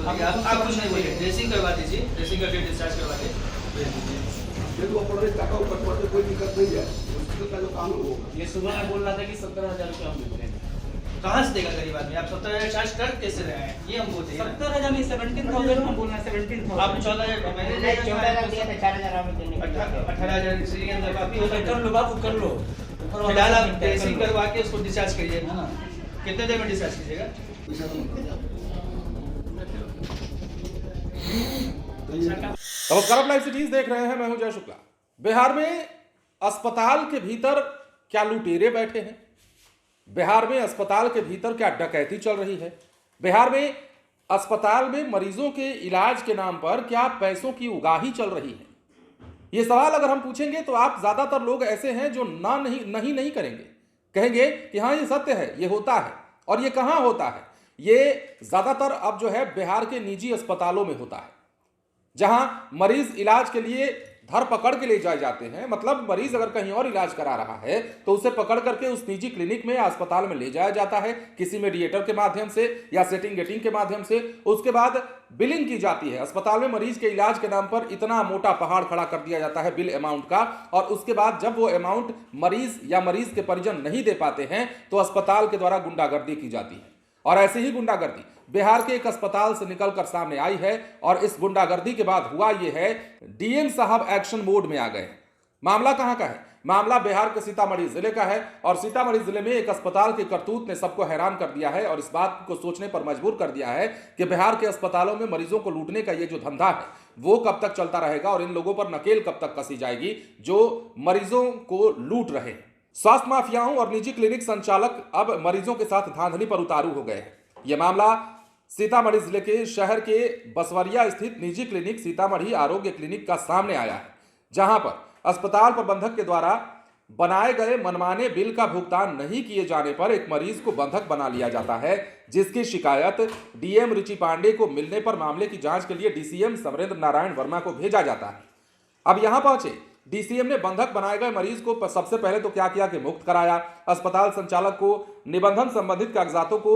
आप कुछ नहीं बोलिए, ड्रेसिंग करवा दीजिए, ड्रेसिंग करके डिस्चार्ज करवा के भेज दीजिए। देखो अपने टाका ऊपर पड़ते कोई दिक्कत नहीं है, हॉस्पिटल का जो काम होगा। ये सुबह में बोल रहा था कि 17,000 रुपये हम देते हैं। कहाँ से देगा गरीब आदमी? आप 17,000 चार्ज कर कैसे रहे हैं, ये हमको बताइए ना। 17,000 नहीं, 17,000 हम बोल रहे हैं, 17,000। आप 14,000 मैंने 14,000 दिया था, 4,000 हमें देने के लिए। 18,000 इसलिए अंदर काफी होता कर है। लो बाबू, कर लो। फिलहाल आप ड्रेसिंग करवा के उसको डिस्चार्ज करिए। हाँ। कितने देर में डिस्चार्ज कीजिएगा? नमस्कार, आप लाइव सिटीज देख रहे हैं, मैं हूं जय शुक्ला। बिहार में अस्पताल के भीतर क्या लुटेरे बैठे हैं? बिहार में अस्पताल के भीतर क्या डकैती चल रही है? बिहार में अस्पताल में मरीजों के इलाज के नाम पर क्या पैसों की उगाही चल रही है? ये सवाल अगर हम पूछेंगे तो आप ज्यादातर लोग ऐसे हैं जो नहीं करेंगे, कहेंगे कि हाँ ये सत्य है, ये होता है। और ये कहाँ होता है? ये ज्यादातर अब जो है बिहार के निजी अस्पतालों में होता है, जहां मरीज इलाज के लिए धर पकड़ के ले जाए जाते हैं। मतलब मरीज अगर कहीं और इलाज करा रहा है तो उसे पकड़ करके उस निजी क्लिनिक में या अस्पताल में ले जाया जाता है, किसी मेडिएटर के माध्यम से या सेटिंग गेटिंग के माध्यम से। उसके बाद बिलिंग की जाती है। अस्पताल में मरीज के इलाज के नाम पर इतना मोटा पहाड़ खड़ा कर दिया जाता है बिल अमाउंट का, और उसके बाद जब वो अमाउंट मरीज या मरीज के परिजन नहीं दे पाते हैं तो अस्पताल के द्वारा गुंडागर्दी की जाती है। और ऐसी ही गुंडागर्दी बिहार के एक अस्पताल से निकलकर सामने आई है। और इस गुंडागर्दी के बाद हुआ यह है, डीएम साहब एक्शन मोड में आ गए। मामला कहां का है? मामला बिहार के सीतामढ़ी जिले का है। और सीतामढ़ी जिले में एक अस्पताल के करतूत ने सबको हैरान कर दिया है और इस बात को सोचने पर मजबूर कर दिया है कि बिहार के अस्पतालों में मरीजों को लूटने का ये जो धंधा है वो कब तक चलता रहेगा और इन लोगों पर नकेल कब तक कसी जाएगी जो मरीजों को लूट रहे हैं। स्वास्थ्य माफियाओं और निजी क्लिनिक संचालक अब मरीजों के साथ धांधली पर उतारू हो गए हैं। यह मामला सीतामढ़ी जिले के शहर के बसवरिया स्थित निजी क्लिनिक सीतामढ़ी आरोग्य क्लिनिक का सामने आया है, जहां पर अस्पताल प्रबंधक के द्वारा बनाए गए मनमाने बिल का भुगतान नहीं किए जाने पर एक मरीज को बंधक बना लिया जाता है, जिसकी शिकायत डीएम रुचि पांडे को मिलने पर मामले की जांच के लिए डीसीएम समरेंद्र नारायण वर्मा को भेजा जाता है। अब यहां पहुंचे डीसीएम ने बंधक बनाए गए मरीज को सबसे पहले तो क्या किया कि मुक्त कराया। अस्पताल संचालक को निबंधन संबंधित कागजातों को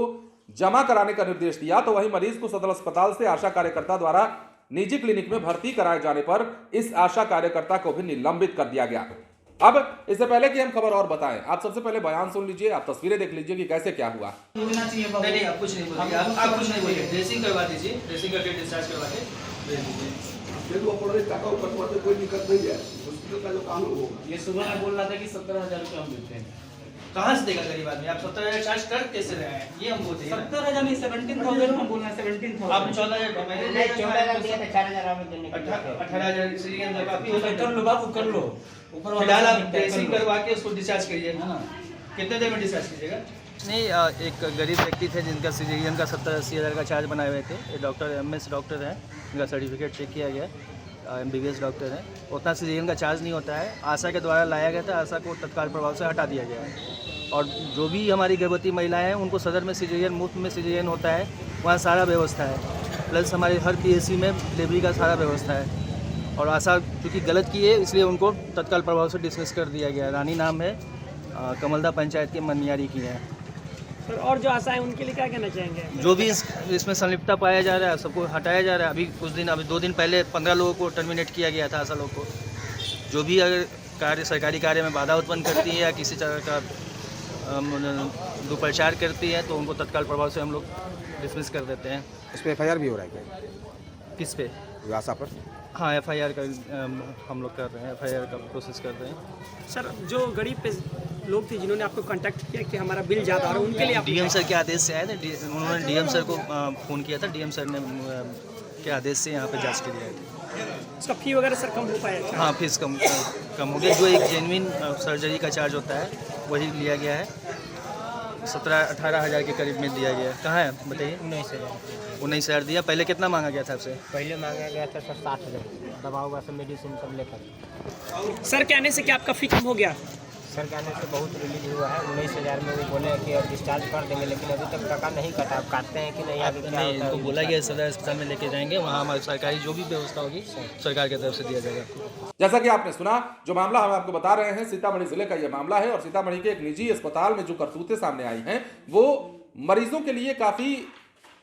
जमा कराने का निर्देश दिया, तो वहीं मरीज को सदर अस्पताल से आशा कार्यकर्ता द्वारा निजी क्लिनिक में भर्ती कराए जाने पर इस आशा कार्यकर्ता को भी निलंबित कर दिया गया। अब इससे पहले कि हम खबर और बताएं, आप सबसे पहले बयान सुन लीजिए, आप तस्वीरें देख लीजिए कि कैसे क्या हुआ। नहीं, आप कुछ नहीं बोलिए, आप कुछ नहीं बोलिए, ड्रेसिंग करवा दीजिए, ड्रेसिंग करके डिस्चार्ज करवा के भेज दीजिए। देखो अपने टाका ऊपर पड़ते कोई दिक्कत नहीं है, हॉस्पिटल का जो काम होगा। ये सुबह में बोल रहा था कि 17,000 रुपये हम देते हैं। कहाँ से देगा गरीब आदमी? आप 17,000 चार्ज कर कैसे रहे हैं, ये हमको बताइए ना। 17,000 नहीं, 17,000 हम बोल रहे हैं, 17,000। आप 14,000 मैंने 14,000 दिया था, 4,000 हमें देने के लिए। 18,000 इसलिए अंदर काफी होता है। कर लो बाबू, कर लो। फिलहाल आप ड्रेसिंग करवा के उसको डिस्चार्ज करिए। हाँ। कितने देर में डिस्चार्ज कीजिएगा? नहीं, एक गरीब व्यक्ति थे जिनका सीजेरियन का 70-80 हज़ार का चार्ज बनाए हुए थे। ये डॉक्टर एमएस डॉक्टर हैं, इनका सर्टिफिकेट चेक किया गया, एमबीबीएस डॉक्टर हैं। उतना सीजेरियन का चार्ज नहीं होता है। आशा के द्वारा लाया गया था, आशा को तत्काल प्रभाव से हटा दिया गया है। और जो भी हमारी गर्भवती महिलाएं हैं उनको सदर में सीजेरियन, मुफ्त में सीजेरियन होता है, वहाँ सारा व्यवस्था है। प्लस हमारे हर पीएचसी में डिलीवरी का सारा व्यवस्था है। और आशा चूँकि गलत की है इसलिए उनको तत्काल प्रभाव से डिसमिस कर दिया गया है। रानी नाम है, कमलदा पंचायत के मनमियारी की है। सर और जो आशा है उनके लिए क्या कहना चाहेंगे? जो भी इसमें संलिप्तता पाया जा रहा है सबको हटाया जा रहा है। अभी 2 दिन पहले 15 लोगों को टर्मिनेट किया गया था। आशा लोग को जो भी अगर सरकारी कार्य में बाधा उत्पन्न करती है या किसी तरह का दुष्प्रचार करती है तो उनको तत्काल प्रभाव से हम लोग डिसमिस कर देते हैं। इस पर एफआईआर भी हो रहा है क्या? किस पे? आशा पर? हाँ, एफआईआर का हम लोग कर रहे हैं, एफआईआर का प्रोसेस कर रहे हैं। सर जो गरीब पे लोग थे जिन्होंने आपको कांटेक्ट किया कि हमारा बिल ज़्यादा आ रहा है, उनके लिए आप डीएम सर के आदेश से आए थे। उन्होंने डीएम सर को फ़ोन किया था, डीएम सर ने के आदेश से यहाँ पे जांच के लिए आए थे। उसका फी वगैरह सर कम हो पाया? हाँ, फीस कम हो गया। जो एक जेन्युइन सर्जरी का चार्ज होता है वही लिया गया है। 17-18 हज़ार के करीब में दिया गया है। कहाँ है बताइए? 19,000 दिया। पहले कितना मांगा गया था आपसे? पहले मांगा गया था सर 60,000, दवा हुआ सब मेडिसिन सब लेकर। सर कहने से क्या आपका फी कम हो गया? सर कहने से बहुत रिलीज हुआ है। 19,000 में वो बोले कि अब डिस्चार्ज कर देंगे, लेकिन अभी तक टका नहीं कटा। अब काटते हैं कि नहीं आगे क्या नहीं, होता है? इनको बोला गया सदर अस्पताल में लेके जाएंगे, वहाँ हमारी सरकारी जो भी व्यवस्था होगी सरकार की तरफ से दिया जाएगा। जैसा कि आपने सुना, जो मामला हम आपको बता रहे हैं सीतामढ़ी जिले का यह मामला है। और सीतामढ़ी के एक निजी अस्पताल में जो करतूतें सामने आई हैं वो मरीजों के लिए काफी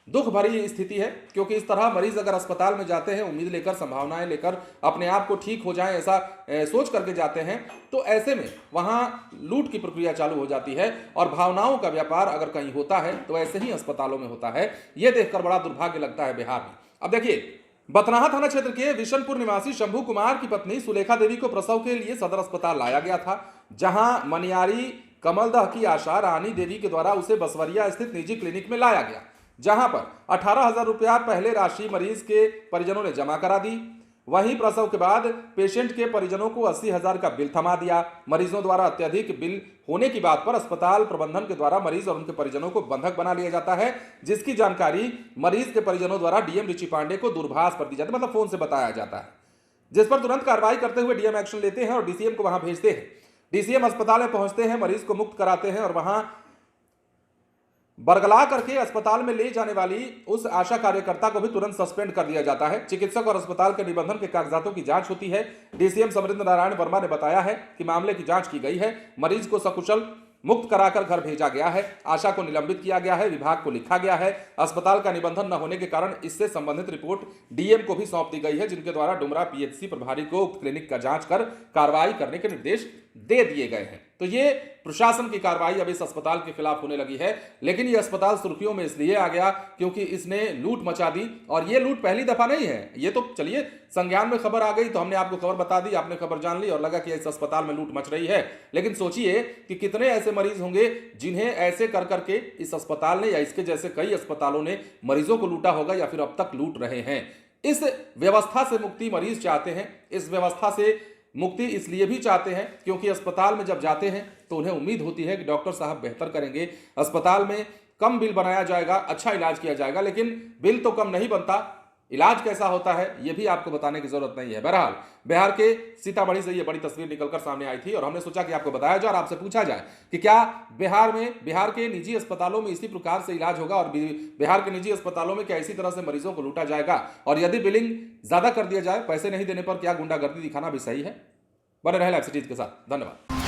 दुख भरी स्थिति है, क्योंकि इस तरह मरीज अगर अस्पताल में जाते हैं उम्मीद लेकर, संभावनाएं लेकर, अपने आप को ठीक हो जाएं ऐसा सोच करके जाते हैं, तो ऐसे में वहां लूट की प्रक्रिया चालू हो जाती है और भावनाओं का व्यापार अगर कहीं होता है तो ऐसे ही अस्पतालों में होता है। यह देखकर बड़ा दुर्भाग्य लगता है बिहार में। अब देखिए, बथनाहा थाना क्षेत्र के विशनपुर निवासी शंभू कुमार की पत्नी सुलेखा देवी को प्रसव के लिए सदर अस्पताल लाया गया था, जहां मनियारी कमलदह की आशा रानी देवी के द्वारा उसे बसवरिया स्थित निजी क्लिनिक में लाया गया, जहां पर 18,000 रुपया पहले राशि मरीज के परिजनों ने जमा करा दी। वहीं प्रसव के बाद पेशेंट के परिजनों को 80,000 का बिल थमा दिया। मरीजों द्वारा अत्यधिक बिल होने की बात पर अस्पताल प्रबंधन के द्वारा मरीज और उनके परिजनों को बंधक बना लिया जाता है, जिसकी जानकारी मरीज के परिजनों द्वारा डीएम रिची पांडे को दूरभाष पर दी जाती है, मतलब फोन से बताया जाता है, जिस पर तुरंत कार्रवाई करते हुए डीएम एक्शन लेते हैं और डीसीएम को वहां भेजते हैं। डीसीएम अस्पताल में पहुंचते हैं, मरीज को मुक्त कराते हैं और वहां बरगला करके अस्पताल में ले जाने वाली उस आशा कार्यकर्ता को भी तुरंत सस्पेंड कर दिया जाता है। चिकित्सक और अस्पताल के निबंधन के कागजातों की जांच होती है। डीसीएम समरेंद्र नारायण वर्मा ने बताया है कि मामले की जांच की गई है, मरीज को सकुशल मुक्त कराकर घर भेजा गया है, आशा को निलंबित किया गया है, विभाग को लिखा गया है। अस्पताल का निबंधन न होने के कारण इससे संबंधित रिपोर्ट डीएम को भी सौंप दी गई है, जिनके द्वारा डुमरा पीएचसी प्रभारी को उक्त क्लिनिक का जांच कर कार्रवाई करने के निर्देश दे दिए गए हैं। तो ये प्रशासन की कार्रवाई अब इस अस्पताल के खिलाफ होने लगी है, लेकिन ये अस्पताल सुर्खियों में इसलिए आ गया क्योंकि इसने लूट मचा दी। और ये लूट पहली दफा नहीं है, ये तो चलिए संज्ञान में खबर आ गई तो हमने आपको खबर बता दी, आपने खबर जान ली और लगा कि इस अस्पताल में लूट मच रही है। लेकिन सोचिए कि कितने ऐसे मरीज होंगे जिन्हें ऐसे कर करके इस अस्पताल ने या इसके जैसे कई अस्पतालों ने मरीजों को लूटा होगा या फिर अब तक लूट रहे हैं। इस व्यवस्था से मुक्ति मरीज चाहते हैं। इस व्यवस्था से मुक्ति इसलिए भी चाहते हैं क्योंकि अस्पताल में जब जाते हैं तो उन्हें उम्मीद होती है कि डॉक्टर साहब बेहतर करेंगे, अस्पताल में कम बिल बनाया जाएगा, अच्छा इलाज किया जाएगा। लेकिन बिल तो कम नहीं बनता, इलाज कैसा होता है यह भी आपको बताने की जरूरत नहीं है। बहरहाल बिहार के सीतामढ़ी से यह बड़ी तस्वीर निकलकर सामने आई थी और हमने सोचा कि आपको बताया जाए और आपसे पूछा जाए कि क्या बिहार के निजी अस्पतालों में इसी प्रकार से इलाज होगा और बिहार के निजी अस्पतालों में क्या इसी तरह से मरीजों को लूटा जाएगा, और यदि बिलिंग ज्यादा कर दिया जाए, पैसे नहीं देने पर क्या गुंडागर्दी दिखाना भी सही है? बने रहे लाइव सिटीज के साथ। धन्यवाद।